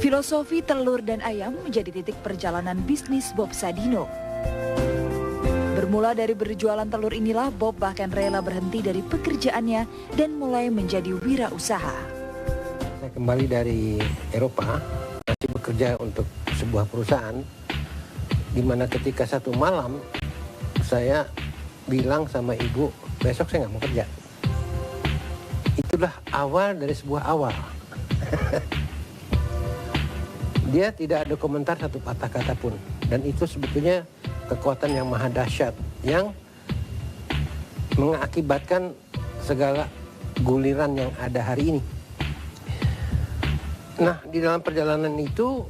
Filosofi telur dan ayam menjadi titik perjalanan bisnis Bob Sadino. Bermula dari berjualan telur inilah Bob bahkan rela berhenti dari pekerjaannya dan mulai menjadi wirausaha. Saya kembali dari Eropa, masih bekerja untuk sebuah perusahaan, di mana ketika satu malam saya bilang sama ibu, besok saya nggak mau kerja. Itulah awal dari sebuah awal. Dia tidak ada komentar satu patah kata pun. Dan itu sebetulnya kekuatan yang maha dahsyat yang mengakibatkan segala guliran yang ada hari ini. Nah, di dalam perjalanan itu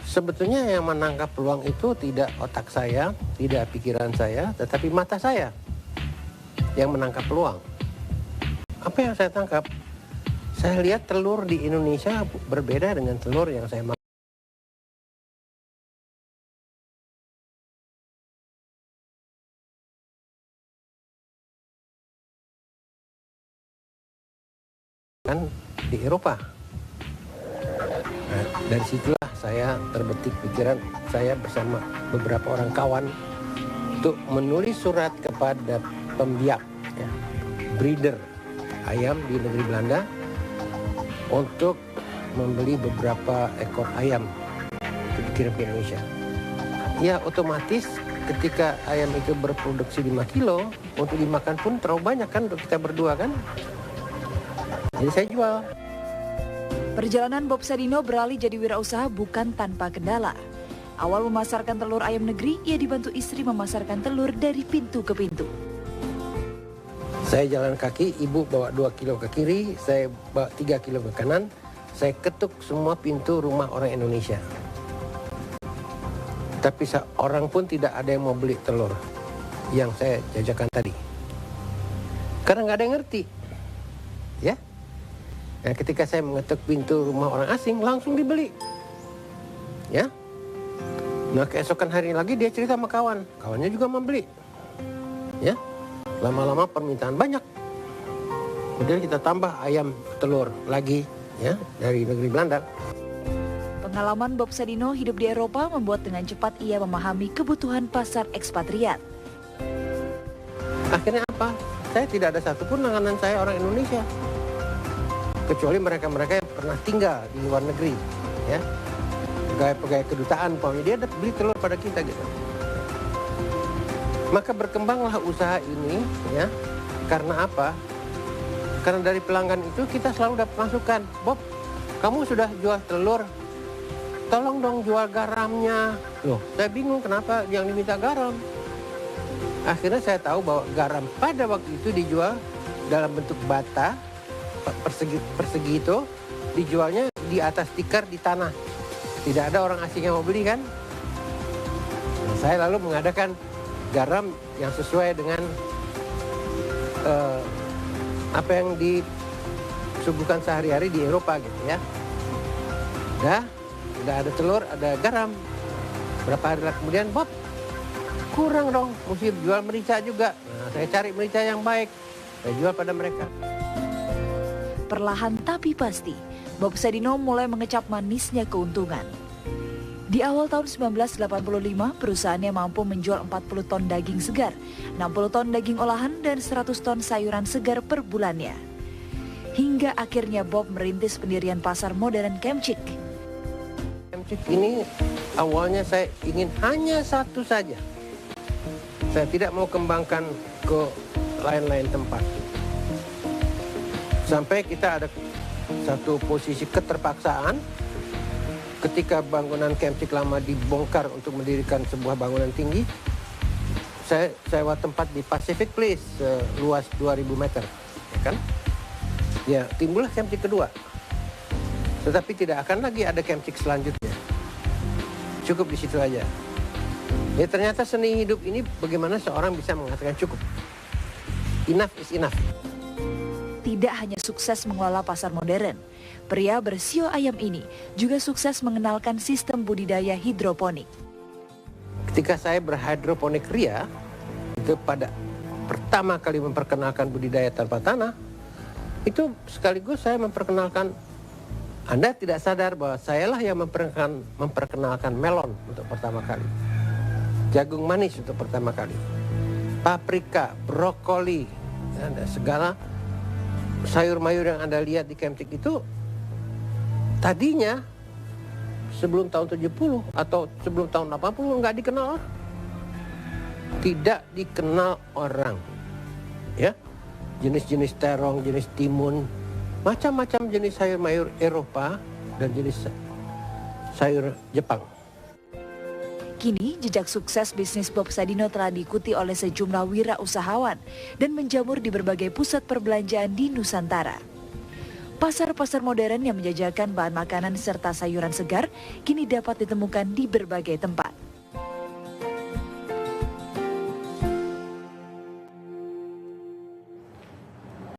sebetulnya yang menangkap peluang itu tidak otak saya, tidak pikiran saya, tetapi mata saya yang menangkap peluang. Apa yang saya tangkap? Saya lihat telur di Indonesia berbeda dengan telur yang saya makan. Di Eropa. Nah, dari situlah saya terbetik pikiran saya bersama beberapa orang kawan untuk menulis surat kepada pembiak, ya, breeder ayam di negeri Belanda untuk membeli beberapa ekor ayam untuk dikirim ke Indonesia. Ya, otomatis ketika ayam itu berproduksi 5 kilo, untuk dimakan pun terlalu banyak kan untuk kita berdua kan. Jadi saya jual. Perjalanan Bob Sadino beralih jadi wirausaha bukan tanpa kendala. Awal memasarkan telur ayam negeri, ia dibantu istri memasarkan telur dari pintu ke pintu. Saya jalan kaki, ibu bawa 2 kilo ke kiri, saya bawa 3 kilo ke kanan. Saya ketuk semua pintu rumah orang Indonesia. Tapi seorang pun tidak ada yang mau beli telur yang saya jajakan tadi. Karena nggak ada yang ngerti. Ya. Nah, ketika saya mengetuk pintu rumah orang asing, langsung dibeli. Ya. Nah, keesokan hari lagi dia cerita sama kawan. Kawannya juga membeli. Ya. Lama-lama permintaan banyak. Kemudian kita tambah ayam telur lagi, ya, dari negeri Belanda. Pengalaman Bob Sadino hidup di Eropa membuat dengan cepat ia memahami kebutuhan pasar ekspatriat. Akhirnya apa? Saya tidak ada satupun langganan saya orang Indonesia. Kecuali mereka-mereka yang pernah tinggal di luar negeri, ya. Pegawai-pegawai kedutaan, pokoknya dia beli telur pada kita gitu. Maka berkembanglah usaha ini, ya. Karena apa? Karena dari pelanggan itu kita selalu dapat masukan. Bob, kamu sudah jual telur, tolong dong jual garamnya. Loh, saya bingung kenapa yang diminta garam. Akhirnya saya tahu bahwa garam pada waktu itu dijual dalam bentuk bata, persegi itu, dijualnya di atas tikar di tanah. Tidak ada orang asing yang mau beli kan? Nah, saya lalu mengadakan garam yang sesuai dengan apa yang disuguhkan sehari-hari di Eropa gitu ya. Udah ada telur, ada garam. Berapa hari kemudian, Bob, kurang dong, mesti jual merica juga. Nah, saya cari merica yang baik, saya jual pada mereka. Perlahan tapi pasti, Bob Sadino mulai mengecap manisnya keuntungan. Di awal tahun 1985, perusahaannya mampu menjual 40 ton daging segar, 60 ton daging olahan, dan 100 ton sayuran segar per bulannya. Hingga akhirnya Bob merintis pendirian pasar modern Kemcik. Kemcik ini awalnya saya ingin hanya satu saja. Saya tidak mau kembangkan ke lain-lain tempat. Sampai kita ada satu posisi keterpaksaan. Ketika bangunan Kemcik lama dibongkar untuk mendirikan sebuah bangunan tinggi, saya sewa tempat di Pacific Place luas 2.000 meter, ya kan? Ya, timbullah Kemcik kedua. Tetapi tidak akan lagi ada Kemcik selanjutnya. Cukup di situ aja. Ya, ternyata seni hidup ini bagaimana seorang bisa mengatakan cukup. Enough is enough. Tidak hanya sukses mengelola pasar modern, pria bersio ayam ini juga sukses mengenalkan sistem budidaya hidroponik. Ketika saya berhidroponik ria, itu pada pertama kali memperkenalkan budidaya tanpa tanah, itu sekaligus saya memperkenalkan Anda tidak sadar bahwa sayalah yang memperkenalkan melon untuk pertama kali. Jagung manis untuk pertama kali. Paprika, brokoli, dan segala sayur-mayur yang Anda lihat di Kemtik itu tadinya sebelum tahun 70 atau sebelum tahun 80 nggak dikenal orang. Tidak dikenal orang. Ya. Jenis-jenis terong, jenis timun, macam-macam jenis sayur-mayur Eropa dan jenis sayur Jepang. Kini, jejak sukses bisnis Bob Sadino telah diikuti oleh sejumlah wirausahawan dan menjamur di berbagai pusat perbelanjaan di Nusantara. Pasar-pasar modern yang menjajakan bahan makanan serta sayuran segar kini dapat ditemukan di berbagai tempat.